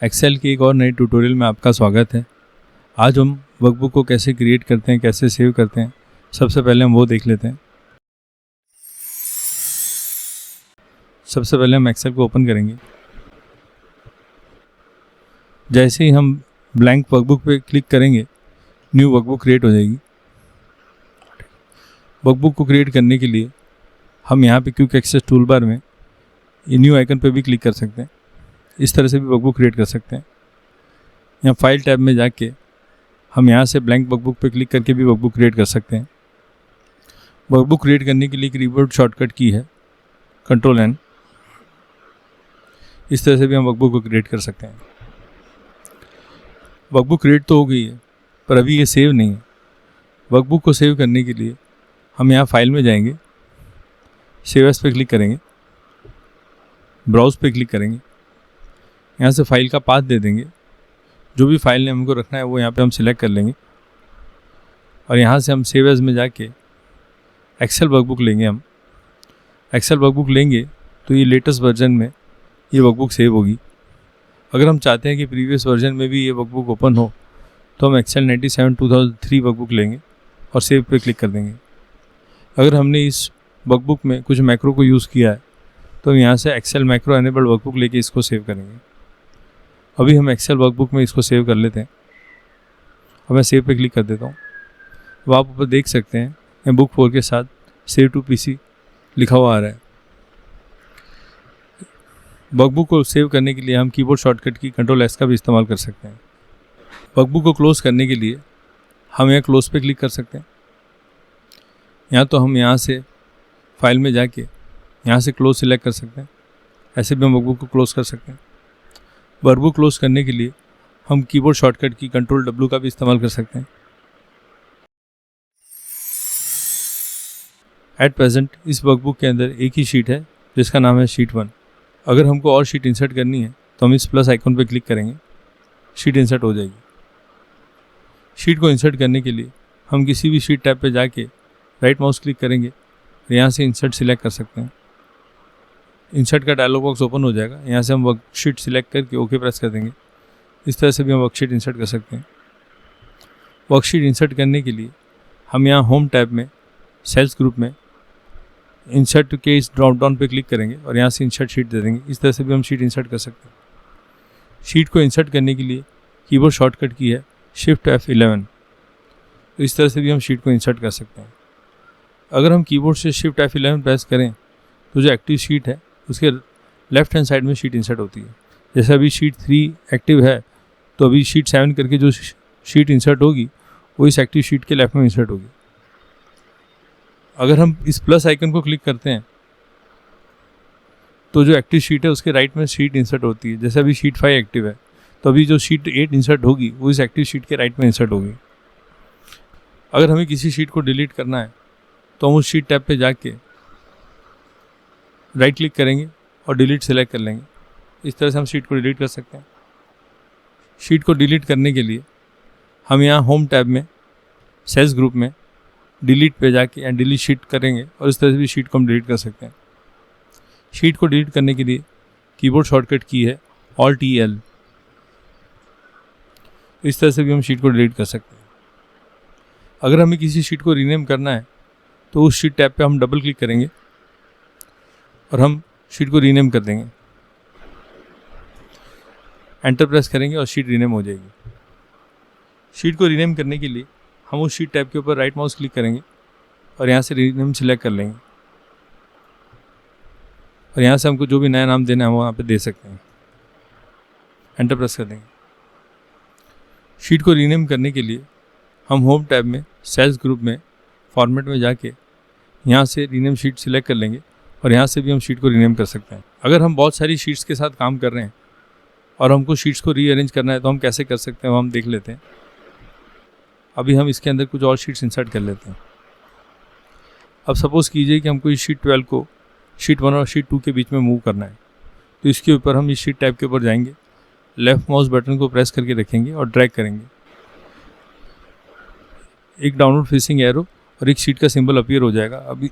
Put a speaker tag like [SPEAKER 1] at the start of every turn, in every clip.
[SPEAKER 1] Excel की एक और नई ट्यूटोरियल में आपका स्वागत है। आज हम वर्कबुक को कैसे क्रिएट करते हैं, कैसे सेव करते हैं, सबसे पहले हम वो देख लेते हैं। सबसे पहले हम एक्सेल को ओपन करेंगे। जैसे ही हम ब्लैंक वर्कबुक पे क्लिक करेंगे, न्यू वर्कबुक क्रिएट हो जाएगी। वर्कबुक को क्रिएट करने के लिए हम यहाँ पे क्विक एक्सेस टूलबार में ये न्यू आइकन पे भी क्लिक कर सकते हैं। इस तरह से भी वर्कबुक क्रिएट कर सकते हैं। यहाँ फाइल टैब में जाके हम यहाँ से ब्लैंक वर्कबुक पे क्लिक करके भी वर्कबुक क्रिएट कर सकते हैं। वर्कबुक क्रिएट करने के लिए कीबोर्ड शॉर्टकट की है Ctrl+N। इस तरह से भी हम वर्कबुक को क्रिएट कर सकते हैं। वर्कबुक क्रिएट तो हो गई है, पर अभी ये सेव नहीं है। वर्कबुक को सेव करने के लिए हम यहाँ फाइल में जाएंगे, सेव एज पे क्लिक करेंगे, ब्राउज पे क्लिक करेंगे। यहाँ से फाइल का पाथ दे देंगे। जो भी फाइल नेम हमको रखना है वो यहाँ पे हम सिलेक्ट कर लेंगे और यहाँ से हम सेव एज में जाके एक्सेल वर्कबुक लेंगे। हम एक्सेल वर्कबुक लेंगे तो ये लेटेस्ट वर्जन में ये वर्कबुक सेव होगी। अगर हम चाहते हैं कि प्रीवियस वर्जन में भी ये वर्कबुक ओपन हो तो हम एक्सेल 97/2003 वर्कबुक लेंगे और सेव पे क्लिक कर देंगे। अगर हमने इस वर्कबुक में कुछ मैक्रो को यूज़ किया है तो हम यहाँ से एक्सेल मैक्रो एनेबल्ड वर्कबुक लेके इसको सेव करेंगे। अभी हम एक्सेल वर्कबुक में इसको सेव कर लेते हैं और मैं सेव पे क्लिक कर देता हूँ। वो आप ऊपर देख सकते हैं बुक 4 के साथ सेव टू पीसी लिखा हुआ आ रहा है। वर्कबुक को सेव करने के लिए हम कीबोर्ड शॉर्टकट की Ctrl+S का भी इस्तेमाल कर सकते हैं। वर्कबुक को क्लोज़ करने के लिए हम यहाँ क्लोज पे क्लिक कर सकते हैं। यहाँ तो हम यहाँ से फाइल में जाके यहाँ से क्लोज सिलेक्ट कर सकते हैं। ऐसे भी हम वर्कबुक को क्लोज़ कर सकते हैं। वर्कबुक क्लोज करने के लिए हम कीबोर्ड शॉर्टकट की Ctrl+W का भी इस्तेमाल कर सकते हैं। एट प्रेजेंट इस वर्कबुक के अंदर एक ही शीट है जिसका नाम है शीट 1। अगर हमको और शीट इंसर्ट करनी है तो हम इस प्लस आइकन पर क्लिक करेंगे, शीट इंसर्ट हो जाएगी। शीट को इंसर्ट करने के लिए हम किसी भी शीट टैब पे जाके राइट माउस क्लिक करेंगे और यहाँ से इंसर्ट सिलेक्ट कर सकते हैं। इंसर्ट का डायलॉग बॉक्स ओपन हो जाएगा। यहाँ से हम वर्कशीट सिलेक्ट करके ओके प्रेस कर देंगे। इस तरह से भी हम वर्कशीट इंसर्ट कर सकते हैं। वर्कशीट इंसर्ट करने के लिए हम यहाँ होम टैब में सेल्स ग्रुप में इंसर्ट के इस ड्रॉप डाउन पे क्लिक करेंगे और यहाँ से इंसर्ट शीट दे देंगे। इस तरह से भी हम शीट इंसर्ट कर सकते हैं। शीट को इंसर्ट करने के लिए कीबोर्ड शॉर्टकट की है Shift F11। तो इस तरह से भी हम शीट को इंसर्ट कर सकते हैं। अगर हम कीबोर्ड से Shift F11 प्रेस करें तो जो एक्टिव शीट है उसके लेफ्ट हैंड साइड में शीट इंसर्ट होती है। जैसे अभी शीट 3 एक्टिव है तो अभी शीट 7 करके जो शीट इंसर्ट होगी वो इस एक्टिव शीट के लेफ्ट में इंसर्ट होगी। अगर हम इस प्लस आइकन को क्लिक करते हैं तो जो एक्टिव शीट है उसके राइट में शीट इंसर्ट होती है। जैसे अभी शीट 5 एक्टिव है तो अभी जो शीट 8 इंसर्ट होगी वो इस एक्टिव शीट के राइट में इंसर्ट होगी। अगर हमें किसी शीट को डिलीट करना है तो हम उस शीट टैब पे जाके राइट क्लिक करेंगे और डिलीट सेलेक्ट कर लेंगे। इस तरह से हम शीट को डिलीट कर सकते हैं। शीट को डिलीट करने के लिए हम यहाँ होम टैब में सेल्स ग्रुप में डिलीट पे जाके एंड डिलीट शीट करेंगे और इस तरह से भी शीट को हम डिलीट कर सकते हैं। शीट को डिलीट करने के लिए कीबोर्ड शॉर्टकट की है Alt+L। इस तरह से भी हम शीट को डिलीट कर सकते हैं। अगर हमें किसी शीट को रीनेम करना है तो उस शीट टैब पे हम डबल क्लिक करेंगे और हम शीट को रीनेम कर देंगे। एंटर प्रेस करेंगे और शीट रीनेम हो जाएगी। शीट को रीनेम करने के लिए हम उस शीट टैब के ऊपर राइट माउस क्लिक करेंगे और यहाँ से रीनेम सिलेक्ट कर लेंगे और यहाँ से हमको जो भी नया नाम देना है वो यहाँ पे दे सकते हैं। एंटर प्रेस कर देंगे। शीट को रीनेम करने के लिए हम होम टैब में सेल्स ग्रुप में फॉर्मेट में जाके यहाँ से रीनेम शीट सिलेक्ट कर लेंगे और यहाँ से भी हम शीट को रीनेम कर सकते हैं। अगर हम बहुत सारी शीट्स के साथ काम कर रहे हैं और हमको शीट्स को रीअरेंज करना है तो हम कैसे कर सकते हैं वो हम देख लेते हैं। अभी हम इसके अंदर कुछ और शीट्स इंसर्ट कर लेते हैं। अब सपोज़ कीजिए कि हमको इस शीट 12 को शीट 1 और शीट 2 के बीच में मूव करना है तो इसके ऊपर हम इस शीट टैब के ऊपर जाएंगे, लेफ़्ट माउस बटन को प्रेस करके रखेंगे और ड्रैग करेंगे। एक डाउनवर्ड फेसिंग एरो और एक शीट का सिंबल अपीयर हो जाएगा। अभी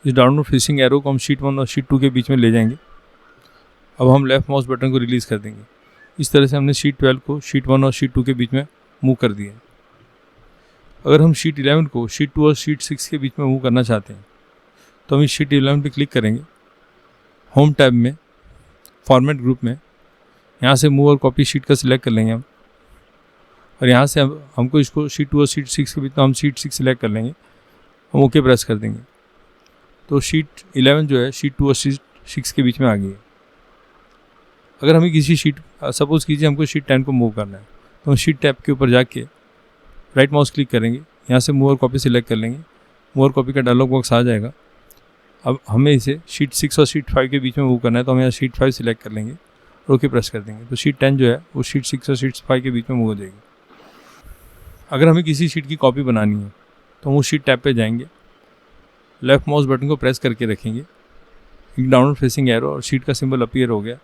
[SPEAKER 1] इस डाउनवर्ड फेसिंग एरो को हम शीट 1 और शीट 2 के बीच में ले जाएंगे। अब हम लेफ़्ट माउस बटन को रिलीज़ कर देंगे इस तरह से हमने शीट 12 को शीट 1 और शीट 2 के बीच में मूव कर दिया। अगर हम शीट 11 को शीट 2 और शीट 6 के बीच में मूव करना चाहते हैं तो हम इस शीट 11 पे क्लिक करेंगे, होम टैब में फॉर्मेट ग्रुप में यहाँ से मूव और कॉपी शीट का सिलेक्ट कर लेंगे हम, और यहाँ से हमको इसको शीट 2 और शीट 6 के बीच में हम शीट 6 सिलेक्ट कर लेंगे, हम ओके प्रेस कर देंगे। तो शीट 11 जो है शीट 2 और शीट 6 के बीच में आ गई है। अगर हमें किसी शीट, सपोज़ कीजिए हमको शीट 10 को मूव करना है, तो हम शीट टैब के ऊपर जाके राइट माउस क्लिक करेंगे, यहाँ से मूव और कॉपी सिलेक्ट कर लेंगे, मूव और कॉपी का डायलॉग बॉक्स आ जाएगा। अब हमें इसे शीट 6 और शीट 5 के बीच में मूव करना है, तो हम यहाँ शीट 5 सिलेक्ट कर लेंगे और ओके प्रेस कर देंगे। तो शीट 10 जो है वो शीट 6 और शीट 5 के बीच में मूव हो जाएगी। अगर हमें किसी शीट की कॉपी बनानी है तो हम उस शीट टैब पे जाएंगे, लेफ्ट माउस बटन को प्रेस करके रखेंगे, एक डाउनवर्ड फेसिंग एरो और शीट का सिंबल अपीयर हो गया।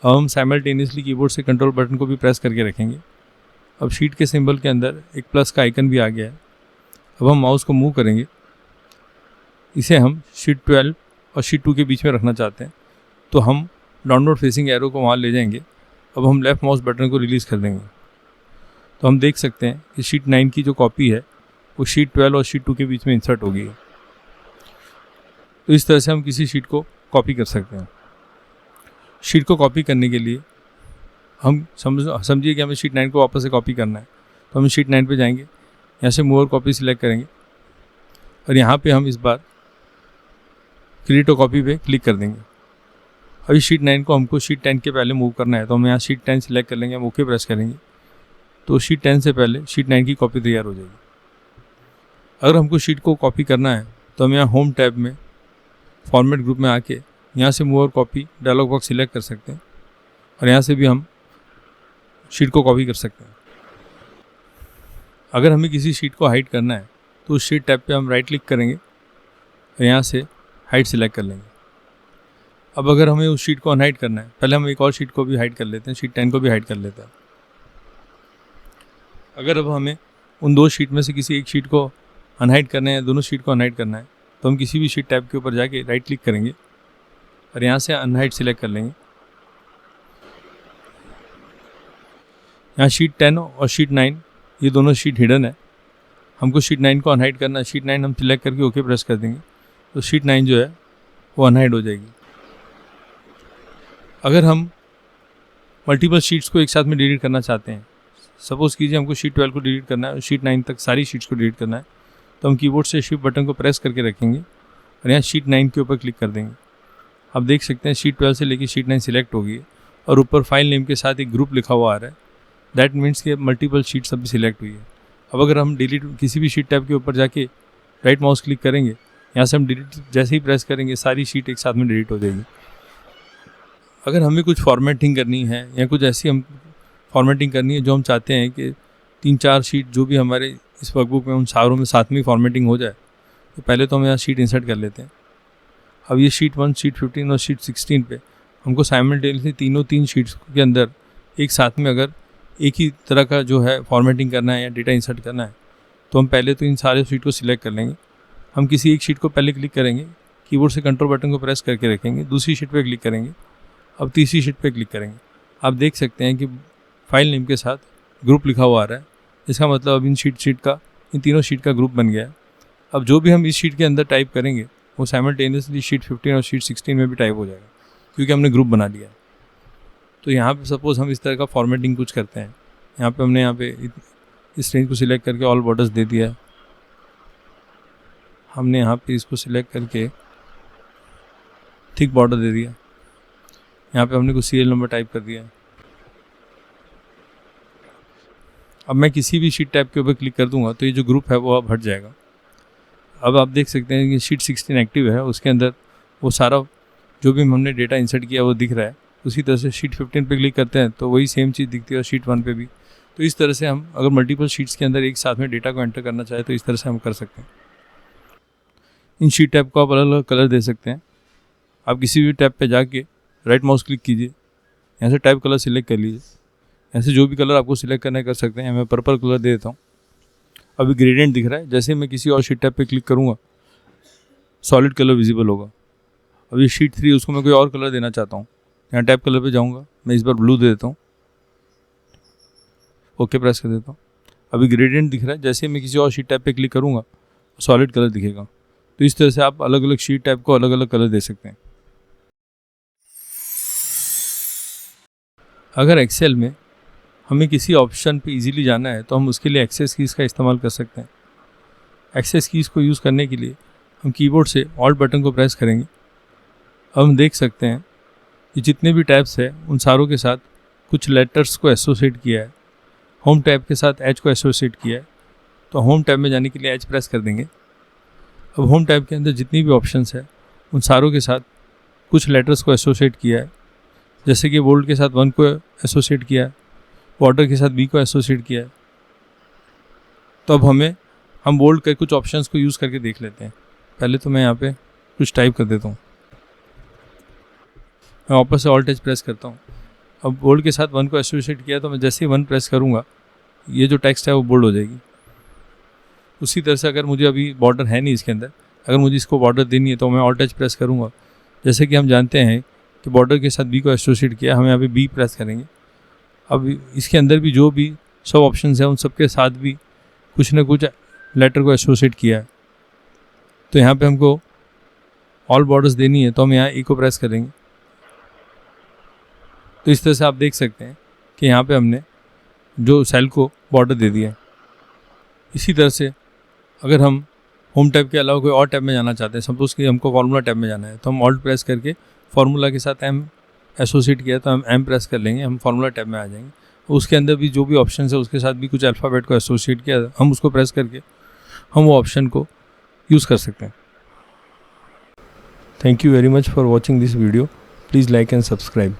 [SPEAKER 1] अब हम साइमल्टेनियसली कीबोर्ड से कंट्रोल बटन को भी प्रेस करके रखेंगे। अब शीट के सिंबल के अंदर एक प्लस का आइकन भी आ गया है। अब हम माउस को मूव करेंगे, इसे हम शीट 12 और शीट 2 के बीच में रखना चाहते हैं, तो हम डाउनवर्ड फेसिंग एरो को वहाँ ले जाएंगे। अब हम लेफ्ट माउस बटन को रिलीज़ कर देंगे, तो हम देख सकते हैं कि शीट 9 की जो कॉपी है वो शीट 12 और शीट 2 के बीच में इंसर्ट हो गई है। तो इस तरह से हम किसी शीट को कॉपी कर सकते हैं। शीट को कॉपी करने के लिए हम समझिए कि हमें शीट 9 को वापस से कॉपी करना है, तो हम शीट 9 पे जाएंगे, यहाँ से मूव और कॉपी सिलेक्ट करेंगे और यहाँ पे हम इस बार क्रिएट कॉपी पे क्लिक कर देंगे। अभी शीट 9 को हमको शीट 10 के पहले मूव करना है, तो हम यहाँ शीट 10 सिलेक्ट कर लेंगे, हम ओके प्रेस करेंगे, तो शीट 10 से पहले शीट 9 की कॉपी तैयार हो जाएगी। अगर हमको शीट को कॉपी करना है तो हम यहाँ होम टैब में फॉर्मेट ग्रुप में आके यहाँ से मूव और कॉपी डायलॉग बॉक्स सिलेक्ट कर सकते हैं और यहाँ से भी हम शीट को कॉपी कर सकते हैं। अगर हमें किसी शीट को हाइड करना है तो उस शीट टैब पे हम राइट क्लिक करेंगे और यहाँ से हाइड सिलेक्ट कर लेंगे। अब अगर हमें उस शीट को अनहाइड करना है, पहले हम एक और शीट को भी हाइड कर लेते हैं, शीट 10 को भी हाइड कर लेते हैं। अगर अब हमें उन दो शीट में से किसी एक शीट को अनहाइड करना है, दोनों शीट को अनहाइड करना है, तो हम किसी भी शीट टैब के ऊपर जाके राइट क्लिक करेंगे और यहाँ से अनहाइड सिलेक्ट कर लेंगे। यहाँ शीट 10 और शीट 9 ये दोनों शीट हिडन है, हमको शीट 9 को अनहाइड करना है। शीट 9 हम सिलेक्ट करके ओके प्रेस कर देंगे, तो शीट 9 जो है वो अनहाइड हो जाएगी। अगर हम मल्टीपल शीट्स को एक साथ में डिलीट करना चाहते हैं, सपोज़ कीजिए हमको शीट 12 को डिलीट करना है और शीट 9 तक सारी शीट्स को डिलीट करना है, तो हम कीबोर्ड से शिफ्ट बटन को प्रेस करके रखेंगे और यहाँ शीट 9 के ऊपर क्लिक कर देंगे। आप देख सकते हैं शीट 12 से लेकर शीट 9 सिलेक्ट होगी और ऊपर फाइल नेम के साथ एक ग्रुप लिखा हुआ आ रहा है। दैट मीन्स कि मल्टीपल शीट्स अभी सिलेक्ट हुई है। अब अगर हम डिलीट किसी भी शीट टैब के ऊपर जाके राइट माउस क्लिक करेंगे, यहाँ से हम डिलीट जैसे ही प्रेस करेंगे सारी शीट एक साथ में डिलीट हो जाएगी। अगर हमें कुछ फॉर्मेटिंग करनी है या कुछ ऐसी हम फॉर्मेटिंग करनी है जो हम चाहते हैं कि 3-4 शीट जो भी हमारे इस वर्कबुक में उन सारों में साथ में फॉर्मेटिंग हो जाए, तो पहले तो हम यहाँ शीट इंसर्ट कर लेते हैं। अब ये शीट 1, शीट 15 और शीट 16 पे हमको साइमल्टेनियसली तीन शीट्स के अंदर एक साथ में अगर एक ही तरह का जो है फॉर्मेटिंग करना है या डेटा इंसर्ट करना है, तो हम पहले तो इन सारे शीट को सिलेक्ट कर लेंगे। हम किसी एक शीट को पहले क्लिक करेंगे, कीबोर्ड से कंट्रोल बटन को प्रेस करके रखेंगे, दूसरी शीट पे क्लिक करेंगे, अब तीसरी शीट पे क्लिक करेंगे। आप देख सकते हैं कि फाइल नेम के साथ ग्रुप लिखा हुआ आ रहा है। इसका मतलब अब इन तीनों शीट का ग्रुप बन गया है। अब जो भी हम इस शीट के अंदर टाइप करेंगे वो साइमल्टेनियसली शीट 15 और शीट 16 में भी टाइप हो जाएगा, क्योंकि हमने ग्रुप बना लिया है। तो यहाँ पे सपोज़ हम इस तरह का फॉर्मेटिंग कुछ करते हैं, यहाँ पे हमने यहाँ पे इस रेंज को सिलेक्ट करके ऑल बॉर्डर्स दे दिया है। हमने यहाँ पे इसको सिलेक्ट करके थिक बॉर्डर दे दिया। यहाँ पे हमने कुछ सीरियल नंबर टाइप कर दिया है। अब मैं किसी भी शीट टैब के ऊपर क्लिक कर दूंगा तो ये जो ग्रुप है वो अब हट जाएगा। अब आप देख सकते हैं कि शीट 16 एक्टिव है, उसके अंदर वो सारा जो भी हमने डेटा इंसर्ट किया वो दिख रहा है। उसी तरह से शीट 15 पे क्लिक करते हैं तो वही सेम चीज़ दिखती है और शीट 1 पे भी। तो इस तरह से हम अगर मल्टीपल शीट्स के अंदर एक साथ में डेटा को एंटर करना चाहे तो इस तरह से हम कर सकते हैं। इन शीट टैब को आप अलग अलग कलर दे सकते हैं। आप किसी भी टैब पे जाके राइट माउस क्लिक कीजिए, यहाँ से टाइप कलर सिलेक्ट कर लीजिए, ऐसे जो भी कलर आपको सिलेक्ट करना है कर सकते हैं। मैं पर्पल कलर दे देता हूँ। अभी ग्रेडियंट दिख रहा है, जैसे मैं किसी और शीट टैब पे क्लिक करूँगा सॉलिड कलर विजिबल होगा। अभी शीट 3 उसको मैं कोई और कलर देना चाहता हूँ, यहाँ टैब कलर पे जाऊँगा, मैं इस बार ब्लू दे देता हूँ। ओके प्रेस कर देता हूँ। अभी ग्रेडियंट दिख रहा है, जैसे मैं किसी और शीट टाइप पे क्लिक करूँगा सॉलिड कलर दिखेगा। तो इस तरह से आप अलग अलग शीट टाइप को अलग अलग कलर दे सकते हैं। अगर एक्सेल में हमें किसी ऑप्शन पे इजीली जाना है तो हम उसके लिए एक्सेस कीज़ का इस्तेमाल कर सकते हैं। एक्सेस कीज़ को यूज़ करने के लिए हम कीबोर्ड से ऑल्ट बटन को प्रेस करेंगे। अब हम देख सकते हैं कि जितने भी टैब्स हैं उन सारों के साथ कुछ लेटर्स को एसोसिएट किया है। होम टैब के साथ एच को एसोसिएट किया है, तो होम टैब में जाने के लिए एच प्रेस कर देंगे। अब होम टैब के अंदर जितनी भी ऑप्शंस है उन सारों के साथ कुछ लेटर्स को एसोसिएट किया है, जैसे कि बोल्ड के साथ 1 को एसोसिएट किया है, बॉर्डर के साथ बी को एसोसिएट किया है। तो अब हम बोल्ड के कुछ ऑप्शंस को यूज़ करके देख लेते हैं। पहले तो मैं यहाँ पे कुछ टाइप कर देता हूँ। मैं वापस से ऑल्ट एच प्रेस करता हूँ। अब बोल्ड के साथ 1 को एसोसिएट किया, तो मैं जैसे ही 1 प्रेस करूँगा ये जो टेक्स्ट है वो बोल्ड हो जाएगी। उसी तरह से अगर मुझे अभी बॉर्डर है नहीं इसके अंदर, अगर मुझे इसको बॉर्डर देनी है तो मैं ऑल्ट एच प्रेस करूँगा। जैसे कि हम जानते हैं कि बॉर्डर के साथ बी को एसोसिएट किया, हम यहाँ पे बी प्रेस करेंगे। अब इसके अंदर भी जो भी सब ऑप्शंस हैं उन सब के साथ भी कुछ ना कुछ लेटर को एसोसिएट किया है। तो यहाँ पे हमको ऑल बॉर्डर्स देनी है तो हम यहाँ ई को प्रेस करेंगे। तो इस तरह से आप देख सकते हैं कि यहाँ पे हमने जो सेल को बॉर्डर दे दिया है। इसी तरह से अगर हम होम टैब के अलावा कोई और टैब में जाना चाहते हैं, सपोज़ कि हमको फार्मूला टैब में जाना है, तो हम ऑल्ट प्रेस करके फार्मूला के साथ एम एसोसिएट किया तो हम एम प्रेस कर लेंगे, हम फार्मूला टैब में आ जाएंगे। उसके अंदर भी जो भी ऑप्शन है उसके साथ भी कुछ अल्फ़ाबेट को एसोसिएट किया, हम उसको प्रेस करके हम वो ऑप्शन को यूज़ कर सकते हैं। Thank you very much for watching this video. Please like and subscribe.